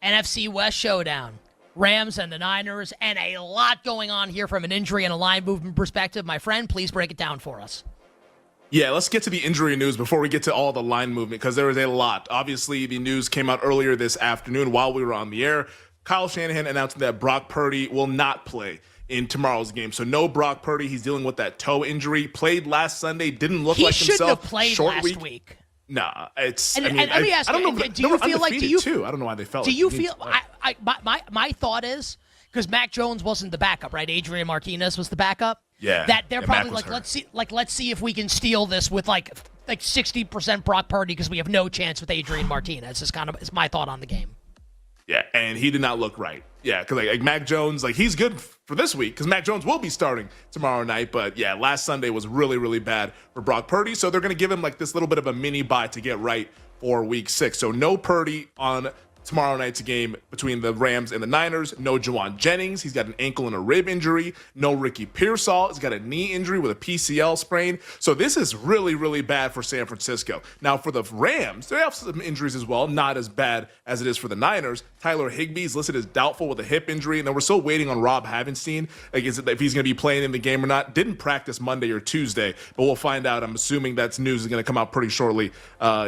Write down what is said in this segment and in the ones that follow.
NFC West showdown. Rams and the Niners, and a lot going on here from an injury and a line movement perspective. My friend, please break it down for us. Yeah, let's get to the injury news before we get to all the line movement, because there is a lot. Obviously, the news came out earlier this afternoon while we were on the air. Kyle Shanahan announcing that Brock Purdy will not play in tomorrow's game. So no Brock Purdy. He's dealing with that toe injury. Played last Sunday. Didn't look like himself. He shouldn't have played last week. Nah, it's. And let me ask you, I don't know. Do you feel like? I don't know why they felt. Do you feel? My thought is because Mac Jones wasn't the backup, right? Adrian Martinez was the backup. Yeah. That they're probably like, let's see if we can steal this with like 60% Brock Purdy because we have no chance with Adrian Martinez. Is my thought on the game. Yeah, and he did not look right. Yeah, because like Mac Jones, like he's good for this week because Mac Jones will be starting tomorrow night. But yeah, last Sunday was really, really bad for Brock Purdy. So they're going to give him like this little bit of a mini bye to get right for week 6. So no Purdy on tomorrow night's game between the Rams and the Niners. No Juwan Jennings. He's got an ankle and a rib injury. No Ricky Pearsall. He's got a knee injury with a PCL sprain. So this is really, really bad for San Francisco. Now for the Rams, they have some injuries as well. Not as bad as it is for the Niners. Tyler Higbee's listed as doubtful with a hip injury. And then we're still waiting on Rob Havenstein. Like, if he's going to be playing in the game or not. Didn't practice Monday or Tuesday, but we'll find out. I'm assuming that news is going to come out pretty shortly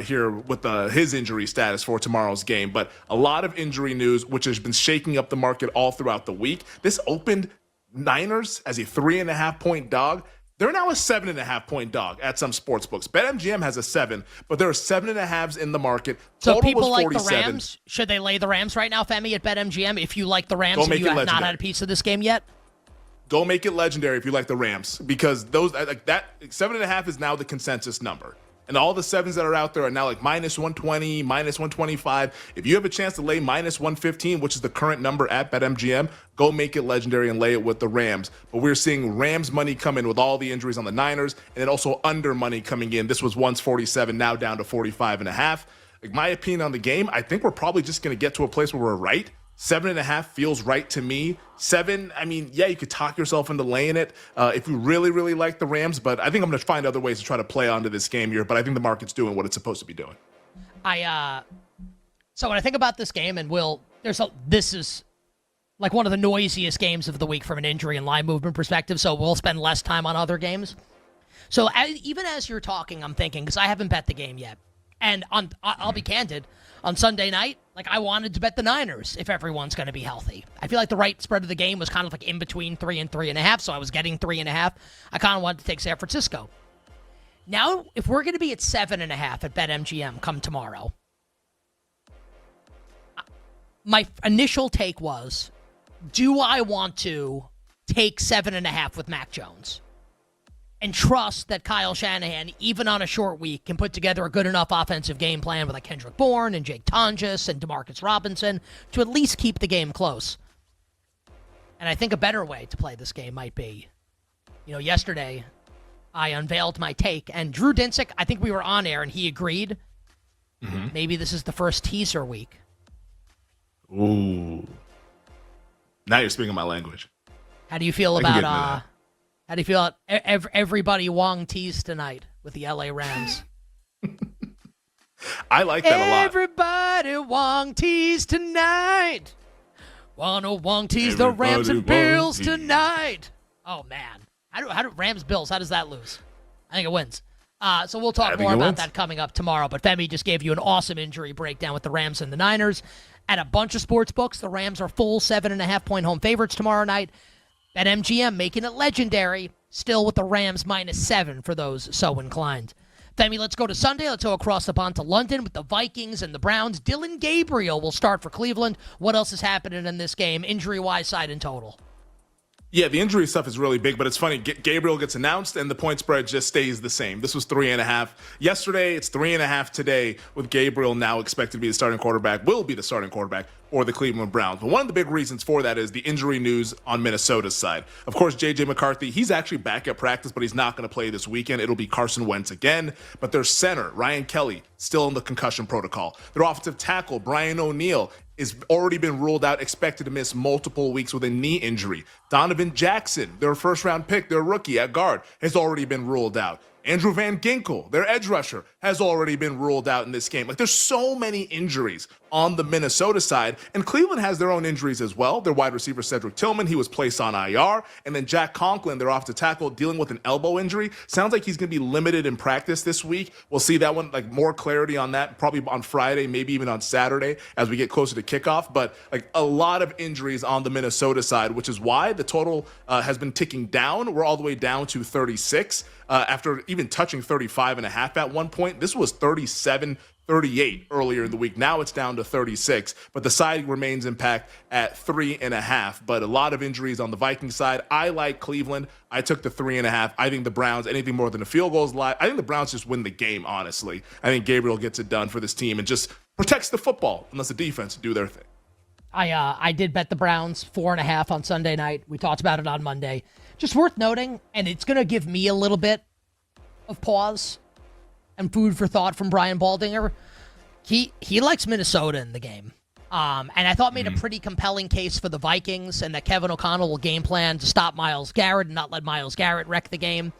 here with his injury status for tomorrow's game. But a lot of injury news, which has been shaking up the market all throughout the week. This opened Niners as a 3.5-point dog. They're now a 7.5-point dog at some sports books. BetMGM has a 7, but there are 7.5s in the market. So people like the Rams, should they lay the Rams right now, Femi, at BetMGM? If you like the Rams and you have not had a piece of this game yet? Go make it legendary if you like the Rams, because those like that 7.5 is now the consensus number. And all the 7s that are out there are now like minus 120, minus 125. If you have a chance to lay minus 115, which is the current number at BetMGM, go make it legendary and lay it with the Rams. But we're seeing Rams money come in with all the injuries on the Niners, and then also under money coming in. This was once 47, now down to 45.5. Like, my opinion on the game, I think we're probably just going to get to a place where we're right. 7.5 feels right to me. 7, I mean, yeah, you could talk yourself into laying it if you really, really like the Rams, but I think I'm going to find other ways to try to play onto this game here, but I think the market's doing what it's supposed to be doing. So when I think about this game, and this is like one of the noisiest games of the week from an injury and line movement perspective, so we'll spend less time on other games. So even as you're talking, I'm thinking, because I haven't bet the game yet, and I'll be candid, on Sunday night, like, I wanted to bet the Niners if everyone's going to be healthy. I feel like the right spread of the game was kind of like in between 3 and 3.5, so I was getting 3.5. I kind of wanted to take San Francisco. Now, if we're going to be at 7.5 at BetMGM come tomorrow, my initial take was, do I want to take 7.5 with Mac Jones and trust that Kyle Shanahan, even on a short week, can put together a good enough offensive game plan with like Kendrick Bourne and Jake Tonjes and Demarcus Robinson to at least keep the game close? And I think a better way to play this game might be, yesterday I unveiled my take, and Drew Dinsick, I think we were on air and he agreed. Mm-hmm. Maybe this is the first teaser week. Ooh. Now you're speaking my language. How do you feel about How do you feel about everybody Wong tease tonight with the LA Rams? I like that a lot. Everybody Wong tease tonight. Wanna Wong tease the Rams and Bills tonight. Oh, man. How do Rams Bills, how does that lose? I think it wins. So we'll talk more about that coming up tomorrow. But Femi just gave you an awesome injury breakdown with the Rams and the Niners. At a bunch of sports books, the Rams are full 7.5-point home favorites tomorrow night. BetMGM making it legendary, still with the Rams -7 for those so inclined. Femi, let's go to Sunday. Let's go across the pond to London with the Vikings and the Browns. Dylan Gabriel will start for Cleveland. What else is happening in this game, injury-wise, side and total? Yeah, the injury stuff is really big, but it's funny. Gabriel gets announced, and the point spread just stays the same. This was 3.5 yesterday. It's 3.5 today, with Gabriel now expected to be the starting quarterback, will be the starting quarterback for the Cleveland Browns. But one of the big reasons for that is the injury news on Minnesota's side. Of course, J.J. McCarthy, he's actually back at practice, but he's not going to play this weekend. It'll be Carson Wentz again. But their center, Ryan Kelly, still in the concussion protocol. Their offensive tackle, Brian O'Neill, is already been ruled out, expected to miss multiple weeks with a knee injury. Donovan Jackson, their first-round pick, their rookie at guard, has already been ruled out. Andrew Van Ginkel, their edge rusher, has already been ruled out in this game. Like, there's so many injuries on the Minnesota side. And Cleveland has their own injuries as well. Their wide receiver, Cedric Tillman, he was placed on IR. And then Jack Conklin, their offensive tackle, dealing with an elbow injury. Sounds like he's going to be limited in practice this week. We'll see that one, like more clarity on that, probably on Friday, maybe even on Saturday as we get closer to kickoff. But like a lot of injuries on the Minnesota side, which is why the total has been ticking down. We're all the way down to 36 after even touching 35.5 at one point. This was 37-38 earlier in the week. Now it's down to 36, but the side remains impact at 3.5. But a lot of injuries on the Vikings side. I like Cleveland. I took the 3.5. I think the Browns, anything more than a field goal is live. I think the Browns just win the game, honestly. I think Gabriel gets it done for this team and just protects the football and lets the defense do their thing. I did bet the Browns 4.5 on Sunday night. We talked about it on Monday. Just worth noting, and it's going to give me a little bit of pause and food for thought from Brian Baldinger. He likes Minnesota in the game. And I thought made a pretty compelling case for the Vikings and that Kevin O'Connell will game plan to stop Myles Garrett and not let Myles Garrett wreck the game.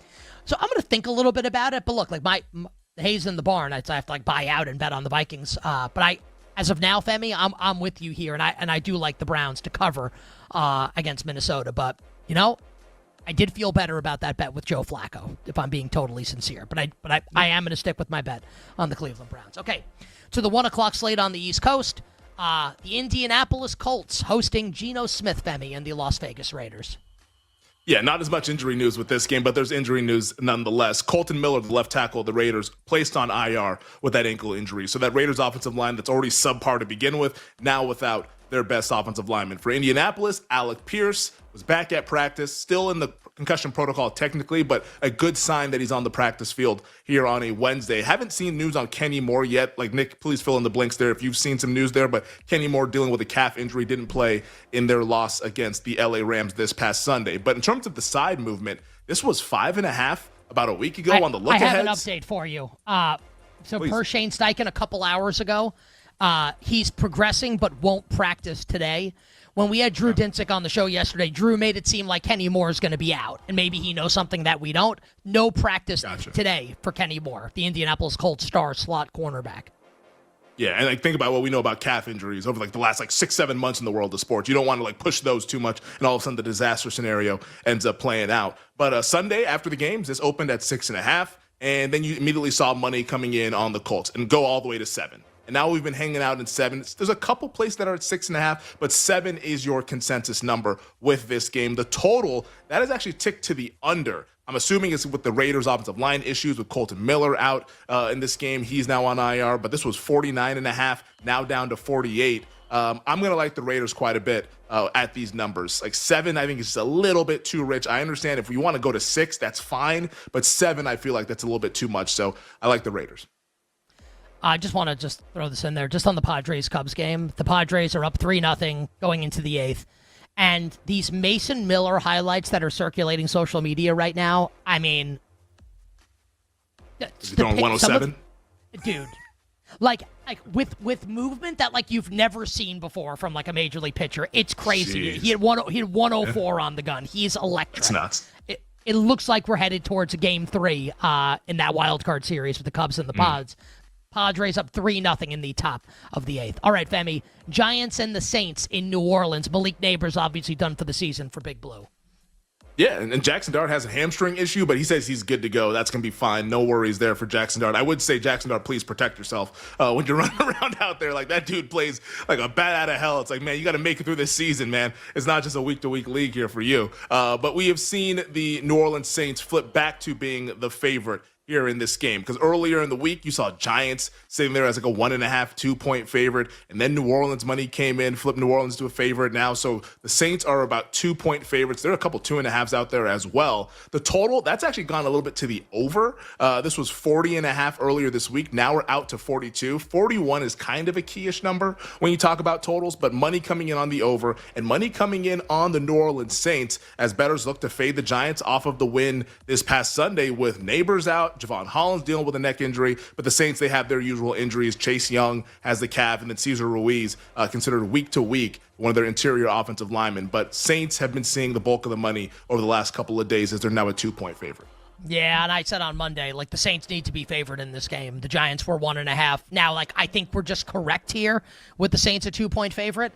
So I'm going to think a little bit about it. But look, like the hay's in the barn. I have to like buy out and bet on the Vikings. But as of now, Femi, I'm with you here, and I do like the Browns to cover against Minnesota. But you know, I did feel better about that bet with Joe Flacco, if I'm being totally sincere. But I am going to stick with my bet on the Cleveland Browns. Okay, to the 1 o'clock slate on the East Coast, the Indianapolis Colts hosting Geno Smith, Femi, and the Las Vegas Raiders. Yeah, not as much injury news with this game, but there's injury news nonetheless. Colton Miller, the left tackle of the Raiders, placed on IR with that ankle injury. So that Raiders offensive line that's already subpar to begin with, now without their best offensive lineman. For Indianapolis, Alec Pierce was back at practice, still in the concussion protocol technically, but a good sign that he's on the practice field here on a Wednesday. Haven't seen news on Kenny Moore yet. Like, Nick, please fill in the blanks there if you've seen some news there, but Kenny Moore dealing with a calf injury, didn't play in their loss against the LA Rams this past Sunday. But in terms of the side movement, this was 5.5 about a week ago on the look-aheads. I have an update for you. Please. Per Shane Steichen a couple hours ago, he's progressing but won't practice today. When we had Drew Dinsick on the show yesterday, Drew made it seem like Kenny Moore is going to be out, and maybe he knows something that we don't. No practice today for Kenny Moore, the Indianapolis Colts star slot cornerback. Yeah, and like think about what we know about calf injuries over like the last 6-7 months in the world of sports. You don't want to like push those too much, and all of a sudden the disaster scenario ends up playing out. But Sunday after the games, this opened at 6.5, and then you immediately saw money coming in on the Colts and go all the way to 7. And now we've been hanging out in 7. There's a couple places that are at 6.5, but 7 is your consensus number with this game. The total, that is actually ticked to the under. I'm assuming it's with the Raiders' offensive line issues with Colton Miller out in this game. He's now on IR, but this was 49.5, now down to 48. I'm going to like the Raiders quite a bit at these numbers. Like 7, I think is just a little bit too rich. I understand if we want to go to 6, that's fine, but 7, I feel like that's a little bit too much. So I like the Raiders. I just want to throw this in there. Just on the Padres-Cubs game, the Padres are up 3-0 going into the 8th. And these Mason Miller highlights that are circulating social media right now, I mean... Is he throwing 107? Dude. Like with movement that like you've never seen before from like a major league pitcher. It's crazy. Jeez. He had 104 on the gun. He's electric. That's nuts. It looks like we're headed towards a game 3 in that wild card series with the Cubs and the Pods. Padres up 3-0 in the top of the 8th. All right, Femi. Giants and the Saints in New Orleans. Malik Neighbors obviously done for the season for Big Blue. Yeah, and Jackson Dart has a hamstring issue, but he says he's good to go. That's going to be fine. No worries there for Jackson Dart. I would say, Jackson Dart, please protect yourself when you're running around out there. Like, that dude plays like a bat out of hell. It's like, man, you got to make it through this season, man. It's not just a week-to-week league here for you. But we have seen the New Orleans Saints flip back to being the favorite here in this game, because earlier in the week you saw Giants sitting there as like a 1.5, 2-point favorite, and then New Orleans money came in, flipped New Orleans to a favorite now. So the Saints are about 2-point favorites. There are a couple 2.5s out there as well. The total, that's actually gone a little bit to the over. This was 40.5 earlier this week. Now we're out to 42. 41 is kind of a key-ish number when you talk about totals, but money coming in on the over and money coming in on the New Orleans Saints as bettors look to fade the Giants off of the win this past Sunday with Neighbors out. Javon Hollins dealing with a neck injury, but the Saints, they have their usual injuries. Chase Young has the calf, and then Cesar Ruiz, considered week to week one of their interior offensive linemen. But Saints have been seeing the bulk of the money over the last couple of days as they're now a 2-point favorite. Yeah, and I said on Monday, like, the Saints need to be favored in this game. The Giants were 1.5. Now, like, I think we're just correct here with the Saints a 2-point favorite.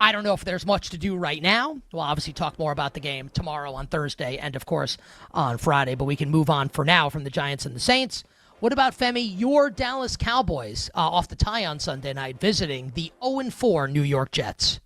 I don't know if there's much to do right now. We'll obviously talk more about the game tomorrow on Thursday and, of course, on Friday. But we can move on for now from the Giants and the Saints. What about, Femi, your Dallas Cowboys off the tie on Sunday night visiting the 0-4 New York Jets?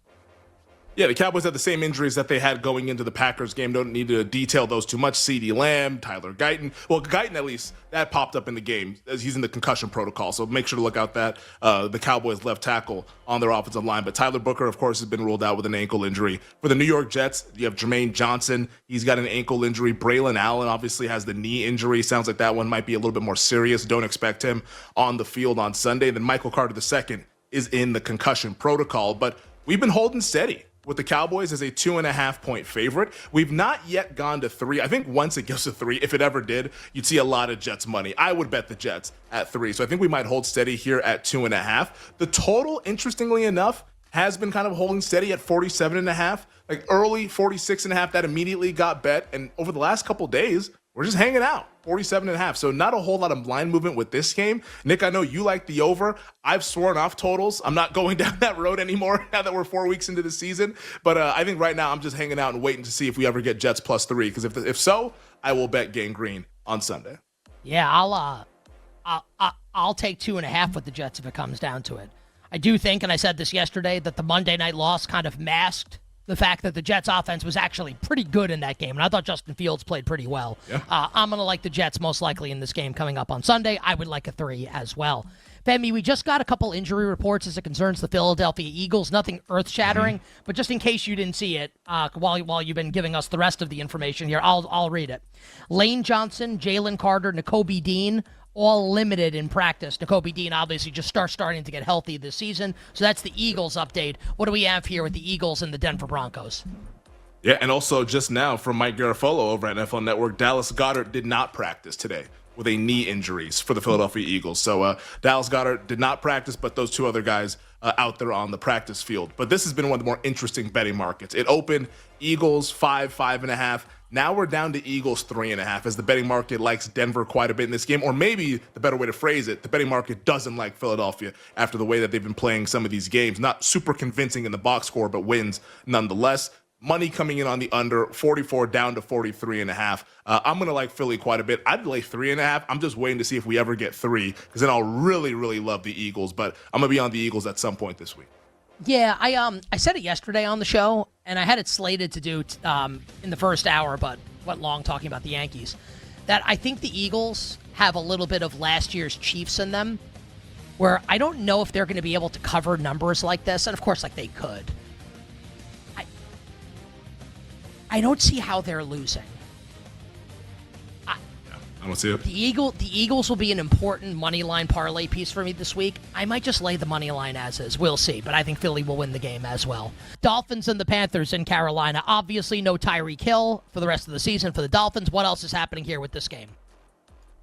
Yeah, the Cowboys had the same injuries that they had going into the Packers game. Don't need to detail those too much. CeeDee Lamb, Tyler Guyton. Well, Guyton, at least, that popped up in the game as he's in the concussion protocol. So make sure to look out that the Cowboys left tackle on their offensive line. But Tyler Booker, of course, has been ruled out with an ankle injury. For the New York Jets, you have Jermaine Johnson. He's got an ankle injury. Braylon Allen obviously has the knee injury. Sounds like that one might be a little bit more serious. Don't expect him on the field on Sunday. Then Michael Carter II is in the concussion protocol. But we've been holding steady with the Cowboys as a 2.5-point favorite. We've not yet gone to 3. I think once it goes to 3, if it ever did, you'd see a lot of Jets money. I would bet the Jets at 3. So I think we might hold steady here at 2.5. The total, interestingly enough, has been kind of holding steady at 47.5. Like early 46.5, that immediately got bet. And over the last couple days, we're just hanging out, 47.5. So not a whole lot of line movement with this game. Nick, I know you like the over. I've sworn off totals. I'm not going down that road anymore now that we're 4 weeks into the season. But I think right now I'm just hanging out and waiting to see if we ever get Jets +3. Because if so, I will bet Gang Green on Sunday. Yeah, I'll take 2.5 with the Jets if it comes down to it. I do think, and I said this yesterday, that the Monday night loss kind of masked the fact that the Jets offense was actually pretty good in that game. And I thought Justin Fields played pretty well. Yeah. I'm going to like the Jets most likely in this game coming up on Sunday. I would like a 3 as well. Femi, we just got a couple injury reports as it concerns the Philadelphia Eagles. Nothing earth-shattering, but just in case you didn't see it, while you've been giving us the rest of the information here, I'll read it. Lane Johnson, Jalen Carter, Nakobe Dean, all limited in practice. Nakobe Dean obviously just starting to get healthy this season. So that's the Eagles update. What do we have here with the Eagles and the Denver Broncos? Yeah, and also just now from Mike Garafolo over at NFL Network, Dallas Goedert did not practice today with a knee injuries for the Philadelphia Eagles. So Dallas Goedert did not practice, but those two other guys out there on the practice field. But this has been one of the more interesting betting markets. It opened Eagles 5.5. Now we're down to Eagles 3.5 as the betting market likes Denver quite a bit in this game. Or maybe the better way to phrase it, the betting market doesn't like Philadelphia after the way that they've been playing some of these games. Not super convincing in the box score, but wins nonetheless. Money coming in on the under, 44 down to 43.5. I'm going to like Philly quite a bit. I'd lay 3.5. I'm just waiting to see if we ever get 3, because then I'll really, really love the Eagles. But I'm going to be on the Eagles at some point this week. Yeah, I said it yesterday on the show, and I had it slated to do in the first hour, but went long talking about the Yankees, that I think the Eagles have a little bit of last year's Chiefs in them, where I don't know if they're going to be able to cover numbers like this, and of course, like they could. I don't see how they're losing. I don't see it. The Eagles will be an important money line parlay piece for me this week. I might just lay the money line as is. We'll see, but I think Philly will win the game as well. Dolphins and the Panthers in Carolina. Obviously, no Tyreek Hill for the rest of the season for the Dolphins. What else is happening here with this game?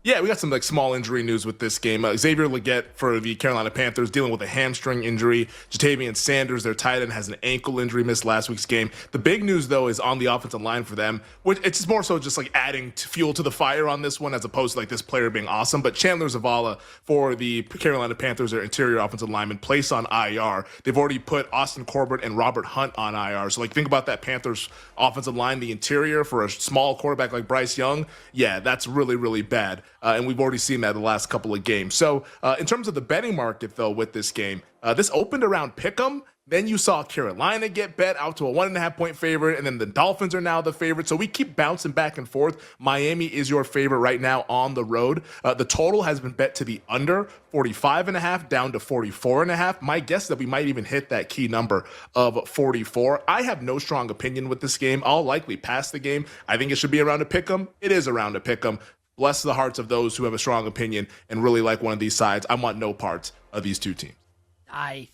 Yeah, we got some small injury news with this game. Xavier Legette for the Carolina Panthers dealing with a hamstring injury. Jatavian Sanders, their tight end, has an ankle injury, missed last week's game. The big news, though, is on the offensive line for them, which it's more so just adding fuel to the fire on this one as opposed to this player being awesome. But Chandler Zavala for the Carolina Panthers, their interior offensive lineman, placed on IR. They've already put Austin Corbett and Robert Hunt on IR. So think about that Panthers offensive line, the interior for a small quarterback like Bryce Young. Yeah, that's really, really bad. And we've already seen that the last couple of games. So in terms of the betting market, though, with this game, this opened around Pick'em. Then you saw Carolina get bet out to a 1.5-point favorite, and then the Dolphins are now the favorite. So we keep bouncing back and forth. Miami is your favorite right now on the road. The total has been bet to the under, 45.5 down to 44.5. My guess is that we might even hit that key number of 44. I have no strong opinion with this game. I'll likely pass the game. I think it should be around a Pick'em. It is around a Pick'em. Bless the hearts of those who have a strong opinion and really like one of these sides. I want no parts of these two teams. I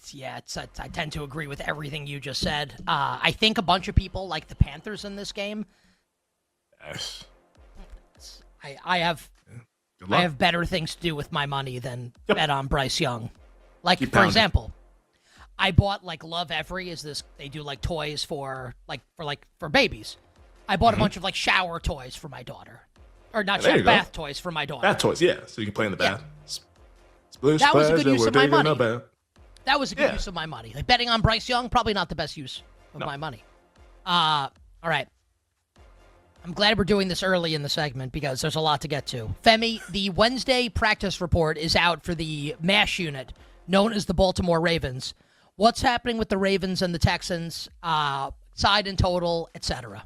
tend to agree with everything you just said. I think a bunch of people like the Panthers in this game. Yes. I have better things to do with my money than bet on Bryce Young. For example, I bought Love Every is this, they do toys for babies. I bought a bunch of shower toys for my daughter. Or not There you go. bath toys for my daughter. Bath toys, yeah. So you can play in the bath. That was a good use of my money. Bath. That was a good use of my money. Like betting on Bryce Young, probably not the best use of my money. All right. I'm glad we're doing this early in the segment because there's a lot to get to. Femi, the Wednesday practice report is out for the MASH unit known as the Baltimore Ravens. What's happening with the Ravens and the Texans, side and total, etc.?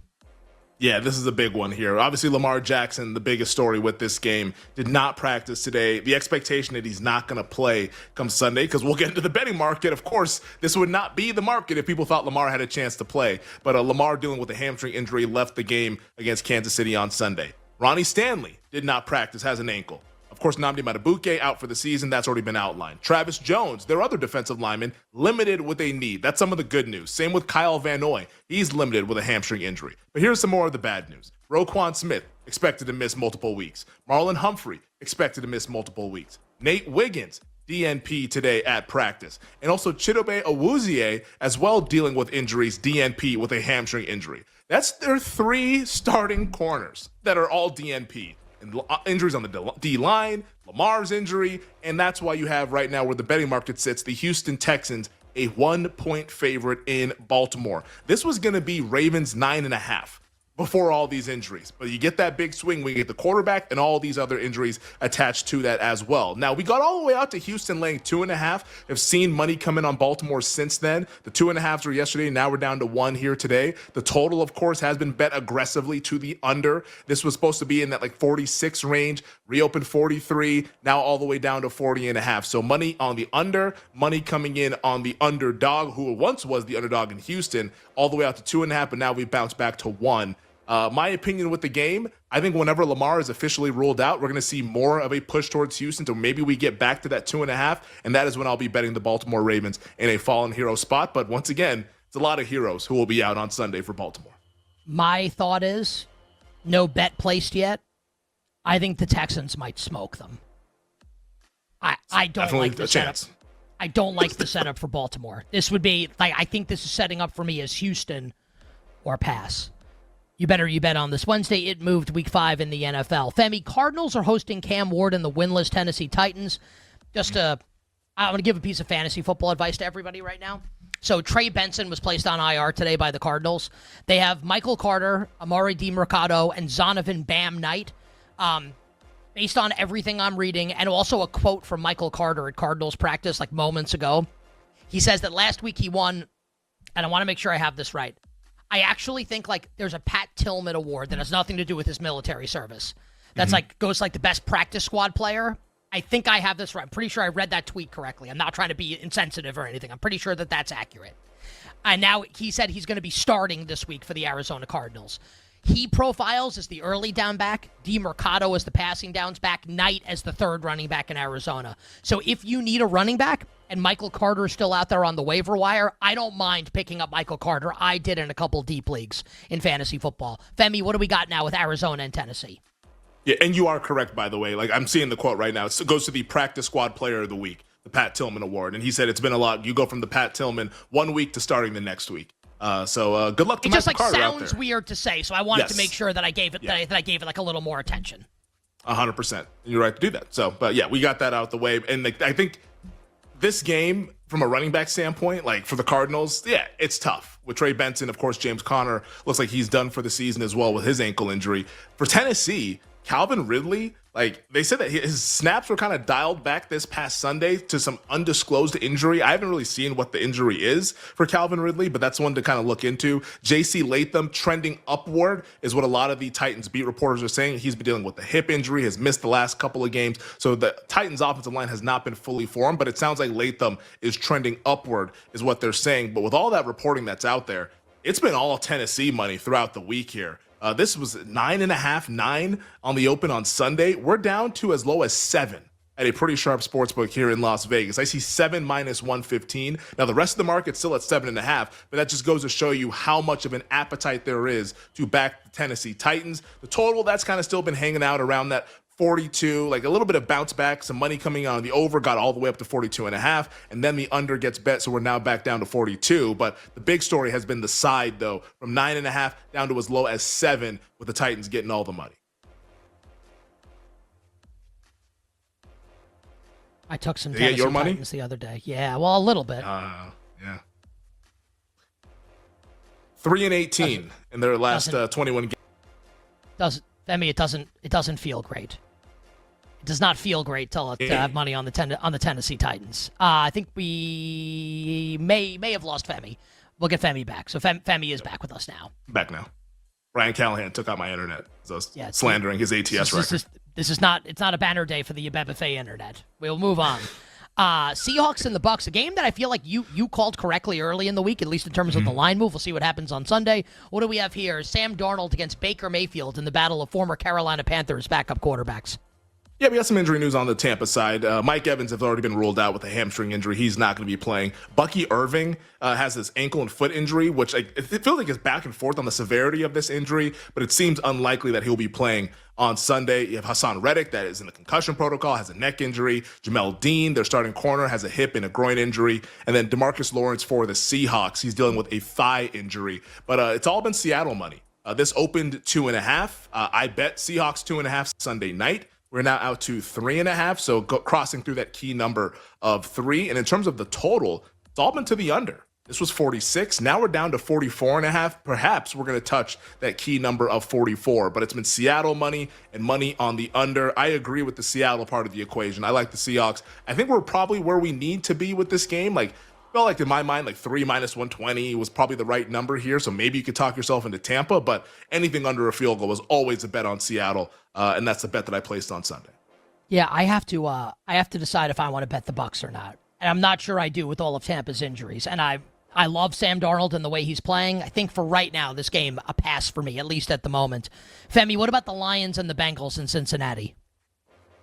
Yeah, this is a big one here. Obviously, Lamar Jackson, the biggest story with this game, did not practice today. The expectation that he's not going to play come Sunday, because we'll get into the betting market. Of course, this would not be the market if people thought Lamar had a chance to play. But Lamar, dealing with a hamstring injury, left the game against Kansas City on Sunday. Ronnie Stanley did not practice, has an ankle. Of course, Nnamdi Madubuike out for the season. That's already been outlined. Travis Jones, their other defensive lineman, limited with a knee. That's some of the good news. Same with Kyle Van Noy. He's limited with a hamstring injury. But here's some more of the bad news. Roquan Smith, expected to miss multiple weeks. Marlon Humphrey, expected to miss multiple weeks. Nate Wiggins, DNP today at practice. And also Chidobe Awuzie, as well, dealing with injuries, DNP with a hamstring injury. That's their 3 starting corners that are all DNP. And injuries on the D-line, Lamar's injury, and that's why you have right now where the betting market sits, the Houston Texans, a 1-point favorite in Baltimore. This was going to be Ravens 9.5 before all these injuries. But you get that big swing when you get the quarterback and all these other injuries attached to that as well. Now, we got all the way out to Houston laying 2.5. Have seen money come in on Baltimore since then. The 2.5s were yesterday. Now we're down to 1 here today. The total, of course, has been bet aggressively to the under. This was supposed to be in that 46 range, reopened 43, now all the way down to 40.5. So money on the under, money coming in on the underdog, who once was the underdog in Houston, all the way out to 2.5, but now we bounce back to 1. My opinion with the game, I think whenever Lamar is officially ruled out, we're going to see more of a push towards Houston. So maybe we get back to that 2.5, and that is when I'll be betting the Baltimore Ravens in a fallen hero spot. But once again, it's a lot of heroes who will be out on Sunday for Baltimore. My thought is, no bet placed yet. I think the Texans might smoke them. I don't like the setup. I don't like the setup for Baltimore. This would be I think this is setting up for me as Houston or pass. You bet on this Wednesday. It moved week 5 in the NFL. Femi, Cardinals are hosting Cam Ward and the winless Tennessee Titans. I'm going to give a piece of fantasy football advice to everybody right now. So Trey Benson was placed on IR today by the Cardinals. They have Michael Carter, Amari DiMercado, and Zonovan Bam Knight. Based on everything I'm reading, and also a quote from Michael Carter at Cardinals practice moments ago, he says that last week he won, and I want to make sure I have this right. I actually think there's a Pat Tillman award that has nothing to do with his military service. That's goes the best practice squad player. I think I have this right. I'm pretty sure I read that tweet correctly. I'm not trying to be insensitive or anything. I'm pretty sure that that's accurate. And now he said he's going to be starting this week for the Arizona Cardinals. He profiles as the early down back, DiMercado as the passing downs back, Knight as the third running back in Arizona. So if you need a running back and Michael Carter is still out there on the waiver wire, I don't mind picking up Michael Carter. I did in a couple deep leagues in fantasy football. Femi, what do we got now with Arizona and Tennessee? Yeah, and you are correct, by the way. I'm seeing the quote right now. It goes to the practice squad player of the week, the Pat Tillman award. And he said it's been a lot. You go from the Pat Tillman 1 week to starting the next week. So good luck to Michael Carter out there. It just sounds weird to say, so I wanted to make sure that I gave it that I gave it a little more attention. 100%. You're right to do that. So, but yeah, we got that out the way. And I think this game, from a running back standpoint, for the Cardinals, yeah, it's tough. With Trey Benson, of course, James Conner looks like he's done for the season as well with his ankle injury. For Tennessee, Calvin Ridley, they said that his snaps were kind of dialed back this past Sunday to some undisclosed injury. I haven't really seen what the injury is for Calvin Ridley, but that's one to kind of look into. J.C. Latham trending upward is what a lot of the Titans beat reporters are saying. He's been dealing with the hip injury, has missed the last couple of games. So the Titans offensive line has not been fully formed, but it sounds like Latham is trending upward is what they're saying. But with all that reporting that's out there, it's been all Tennessee money throughout the week here. This was 9.5, 9 on the open on Sunday. We're down to as low as 7 at a pretty sharp sports book here in Las Vegas. I see 7 minus 115. Now, the rest of the market's still at 7.5, but that just goes to show you how much of an appetite there is to back the Tennessee Titans. The total, that's kind of still been hanging out around that 42, a little bit of bounce back, some money coming on the over, got all the way up to 42.5, and then the under gets bet, so we're now back down to 42. But the big story has been the side, though, from 9.5 down to as low as 7, with the Titans getting all the money. I took some Did you get Tennessee your money Titans the other day. Yeah, well, a little bit. Yeah. 3-18 in their last 21 games. Femi, it doesn't feel great. It does not feel great to have money on the Tennessee Titans. I think we may have lost Femi. We'll get Femi back. So Femi is back with us now. Back now. Ryan Callahan took out my internet. So slandering his ATS record. It's not a banner day for the Buffet internet. We'll move on. Seahawks and the Bucs, a game that I feel like you called correctly early in the week, at least in terms of the line move. We'll see what happens on Sunday. What do we have here? Sam Darnold against Baker Mayfield in the battle of former Carolina Panthers backup quarterbacks. Yeah, we got some injury news on the Tampa side. Mike Evans has already been ruled out with a hamstring injury. He's not going to be playing. Bucky Irving has this ankle and foot injury, which it feels like it's back and forth on the severity of this injury, but it seems unlikely that he'll be playing on Sunday. You have Hassan Reddick that is in the concussion protocol, has a neck injury. Jamel Dean, their starting corner, has a hip and a groin injury. And then DeMarcus Lawrence for the Seahawks, he's dealing with a thigh injury. But it's all been Seattle money. This opened 2.5. I bet Seahawks 2.5 Sunday night. We're now out to 3.5, so crossing through that key number of 3. And in terms of the total, it's all been to the under. This was 46. Now we're down to 44.5. Perhaps we're going to touch that key number of 44, but it's been Seattle money and money on the under. I agree with the Seattle part of the equation. I like the Seahawks. I think we're probably where we need to be with this game. Felt like in my mind, 3 minus 120 was probably the right number here. So maybe you could talk yourself into Tampa, but anything under a field goal was always a bet on Seattle. And that's the bet that I placed on Sunday. Yeah, I have to decide if I want to bet the Bucs or not. And I'm not sure I do with all of Tampa's injuries. And I love Sam Darnold and the way he's playing. I think for right now, this game, a pass for me, at least at the moment. Femi, what about the Lions and the Bengals in Cincinnati?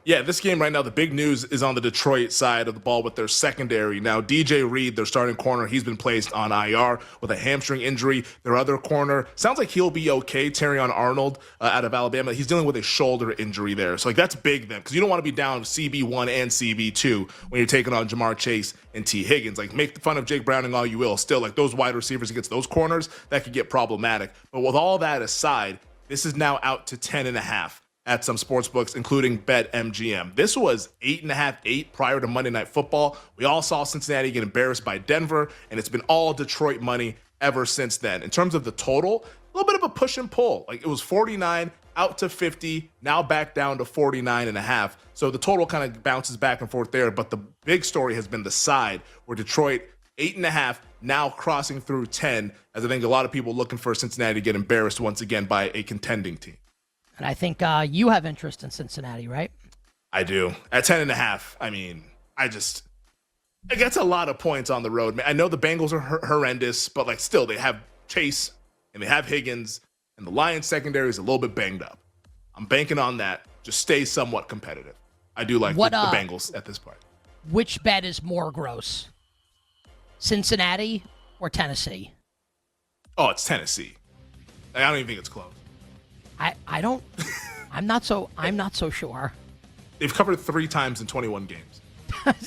Yeah, this game right now, the big news is on the Detroit side of the ball with their secondary. Now, DJ Reed, their starting corner, he's been placed on IR with a hamstring injury. Their other corner, sounds like he'll be okay. Terrion Arnold out of Alabama, he's dealing with a shoulder injury there. So, that's big then, because you don't want to be down CB1 and CB2 when you're taking on Jamar Chase and T. Higgins. Make fun of Jake Browning all you will. Still, those wide receivers against those corners, that could get problematic. But with all that aside, this is now out to 10.5. At some sports books, including BetMGM. This was 8.5, 8 prior to Monday Night Football. We all saw Cincinnati get embarrassed by Denver, and it's been all Detroit money ever since then. In terms of the total, a little bit of a push and pull. It was 49 out to 50, now back down to 49.5. So the total kind of bounces back and forth there, but the big story has been the side where Detroit 8.5, now crossing through 10, as I think a lot of people looking for Cincinnati to get embarrassed once again by a contending team. And I think you have interest in Cincinnati, right? I do. At 10.5, it gets a lot of points on the road. I know the Bengals are horrendous, but still they have Chase and they have Higgins, and the Lions secondary is a little bit banged up. I'm banking on that. Just stay somewhat competitive. I do like the Bengals at this point. Which bet is more gross? Cincinnati or Tennessee? Oh, it's Tennessee. I don't even think it's close. I'm not so sure. They've covered 3 times in 21 games.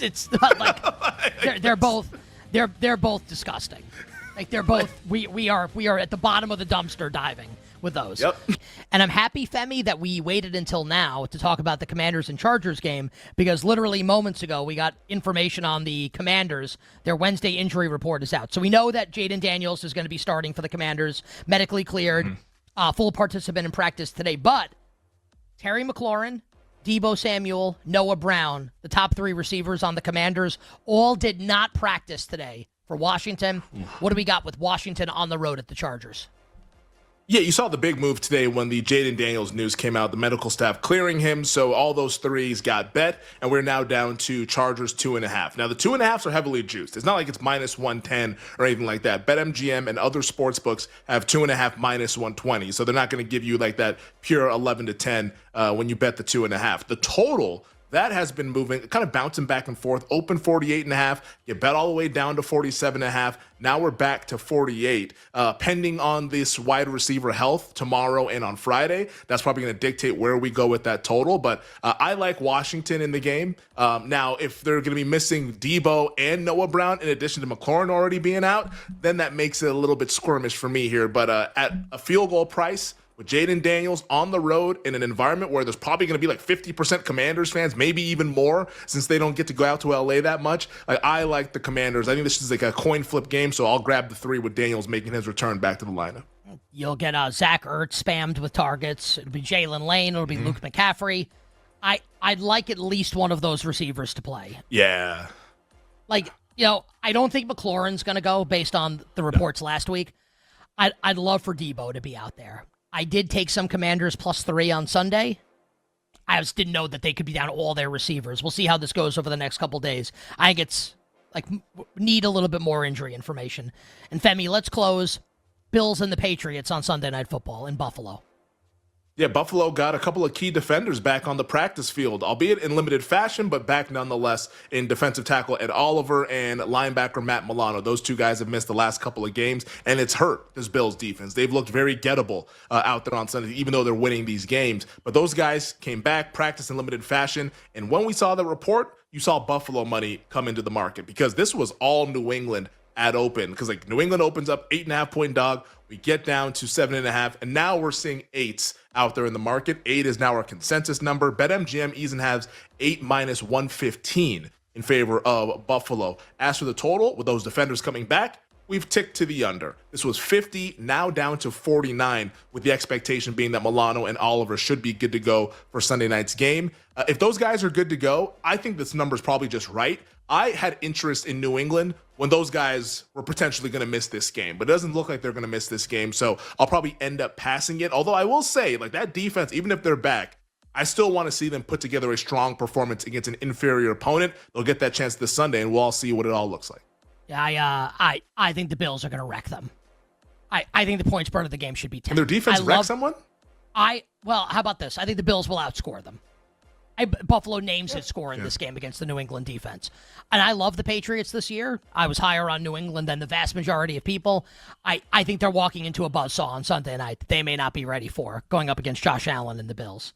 It's not they're both disgusting. They're both we are at the bottom of the dumpster diving with those. Yep. And I'm happy, Femi, that we waited until now to talk about the Commanders and Chargers game, because literally moments ago we got information on the Commanders. Their Wednesday injury report is out. So we know that Jaden Daniels is going to be starting for the Commanders, medically cleared. Mm-hmm. Full participant in practice today. But Terry McLaurin, Deebo Samuel, Noah Brown, the top 3 receivers on the Commanders, all did not practice today for Washington. What do we got with Washington on the road at the Chargers? Yeah, you saw the big move today when the Jaden Daniels news came out, the medical staff clearing him. So all those 3s got bet, and we're now down to Chargers 2.5. Now, the 2.5s are heavily juiced. It's not like it's minus 110 or anything like that. BetMGM and other sports books have 2.5 minus 120. So they're not going to give you that pure 11 to 10 when you bet the 2.5. The total, that has been moving, kind of bouncing back and forth. Open 48.5, you bet all the way down to 47.5. Now we're back to 48. Pending on this wide receiver health tomorrow and on Friday, that's probably going to dictate where we go with that total. But I like Washington in the game. Now, if they're going to be missing Deebo and Noah Brown, in addition to McLaurin already being out, then that makes it a little bit squirmish for me here. But at a field goal price, with Jaden Daniels on the road in an environment where there's probably going to be like 50% Commanders fans, maybe even more, since they don't get to go out to LA that much. I like the Commanders. I think this is like a coin flip game, so I'll grab the 3 with Daniels making his return back to the lineup. You'll get Zach Ertz spammed with targets. It'll be Jalen Lane. It'll be Luke McCaffrey. I'd like at least one of those receivers to play. Yeah. Like, I don't think McLaurin's going to go based on the reports last week. I'd love for Debo to be out there. I did take some Commanders +3 on Sunday. I just didn't know that they could be down all their receivers. We'll see how this goes over the next couple days. I think it's like need a little bit more injury information. And Femi, let's close Bills and the Patriots on Sunday Night Football in Buffalo. Yeah, Buffalo got a couple of key defenders back on the practice field, albeit in limited fashion, but back nonetheless in defensive tackle Ed Oliver and linebacker Matt Milano. Those 2 guys have missed the last couple of games, and it's hurt this Bills defense. They've looked very gettable out there on Sunday, even though they're winning these games. But those guys came back, practiced in limited fashion, and when we saw the report, you saw Buffalo money come into the market because this was all New England at open, because like New England opens up 8.5-point dog. We get down to 7.5, and now we're seeing 8s out there in the market. 8 is now our consensus number. BetMGM even has 8 -115 in favor of Buffalo. As for the total, with those defenders coming back, we've ticked to the under. This was 50, now down to 49, with the expectation being that Milano and Oliver should be good to go for Sunday night's game. If those guys are good to go, I think this number is probably just right. I had interest in New England when those guys were potentially going to miss this game, but it doesn't look like they're going to miss this game, so I'll probably end up passing it. Although I will say, like, that defense, even if they're back, I still want to see them put together a strong performance against an inferior opponent. They'll get that chance this Sunday, and we'll all see what it all looks like. Yeah, I think the Bills are going to wreck them. I think the point spread of the game should be 10. And their defense wreck someone? Well, how about this? I think the Bills will outscore them. Buffalo names his score in this game against the New England defense. And I love the Patriots this year. I was higher on New England than the vast majority of people. I think they're walking into a buzzsaw on Sunday night that they may not be ready for, going up against Josh Allen and the Bills.